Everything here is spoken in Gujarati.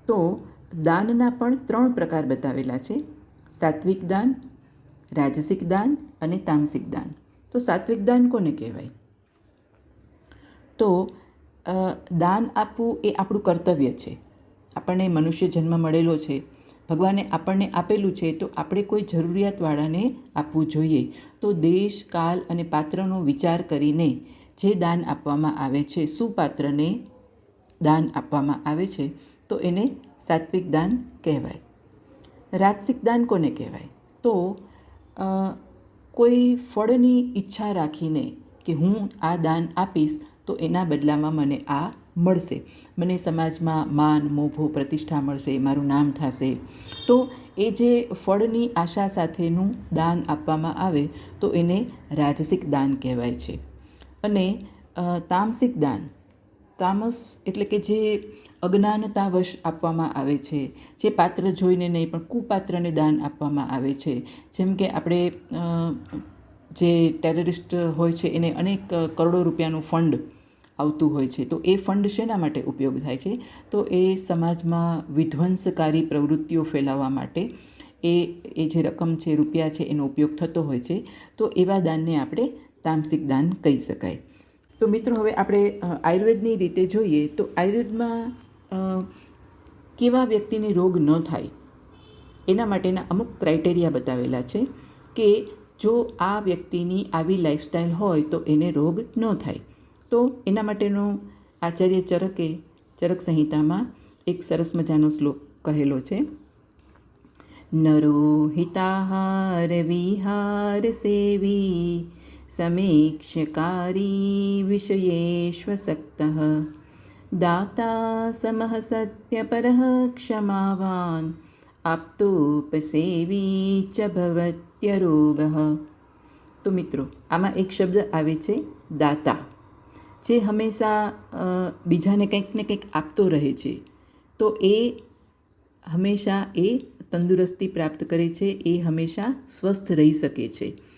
તો દાનના પણ 3 પ્રકાર બતાવેલા છે: સાત્વિક દાન, રાજસિક દાન અને તામસિક દાન. તો સાત્વિક દાન કોને કહેવાય? તો દાન આપવું એ આપણું કર્તવ્ય છે. આપણને મનુષ્ય જન્મ મળેલો છે, ભગવાને આપણને આપેલું છે, તો આપણે કોઈ જરૂરિયાતવાળાને આપવું જોઈએ. તો દેશ, કાલ અને પાત્રનો વિચાર કરીને જે દાન આપવામાં આવે છે, સુપાત્રને દાન આપવામાં આવે છે, તો એને સાત્વિક દાન કહેવાય. રાજસિક દાન કોને કહેવાય? તો કોઈ ફળની ઈચ્છા રાખીને કે હું આ દાન આપીશ તો એના બદલામાં મને આ મળશે, મને સમાજમાં માન, મોભો, પ્રતિષ્ઠા મળશે, મારું નામ થશે. તો એ જે ફળની આશા સાથેનું દાન આપવામાં આવે તો એને રાજસિક દાન કહેવાય છે. અને તામસિક દાન, તામસ એટલે કે જે અજ્ઞાનતાવશ આપવામાં આવે છે, જે પાત્ર જોઈને નહીં પણ કુપાત્રને દાન આપવામાં આવે છે. જેમ કે આપણે જે ટેરરિસ્ટ હોય છે એને અનેક કરોડો રૂપિયાનું ફંડ આવતું હોય છે, તો એ ફંડ શેના માટે ઉપયોગ થાય છે? તો એ સમાજમાં વિધ્વંસકારી પ્રવૃત્તિઓ ફેલાવવા માટે એ જે રકમ છે, રૂપિયા છે, એનો ઉપયોગ થતો હોય છે. તો એવા દાનને આપણે તામસિક દાન કહી શકાય. તો મિત્રો, હવે આપણે આયુર્વેદની રીતે જોઈએ તો આયુર્વેદમાં કેવા વ્યક્તિને રોગ ન થાય એના માટેના અમુક ક્રાઇટેરિયા બતાવેલા છે કે જો આ વ્યક્તિની આવી લાઈફસ્ટાઈલ હોય તો એને રોગ ન થાય. તો એના માટેનો આચાર્ય ચરકે ચરક સંહિતામાં એક સરસ મજાનો શ્લોક કહેલો છે: નરો હિતાહાર વિહાર સેવી સમીક્ષકારી વિષયેષ્વસક્તઃ દાતા સમઃ સત્યપરઃ ક્ષમાવાન આપ્તોપસેવી ચ ભવત્યરોગઃ. તો મિત્રો, આમાં એક શબ્દ આવે છે દાતા, જે હંમેશા બીજાને કંઈક ને કંઈક આપતો રહે છે. તો એ હંમેશા એ તંદુરસ્તી પ્રાપ્ત કરે છે, એ હંમેશા સ્વસ્થ રહી શકે છે.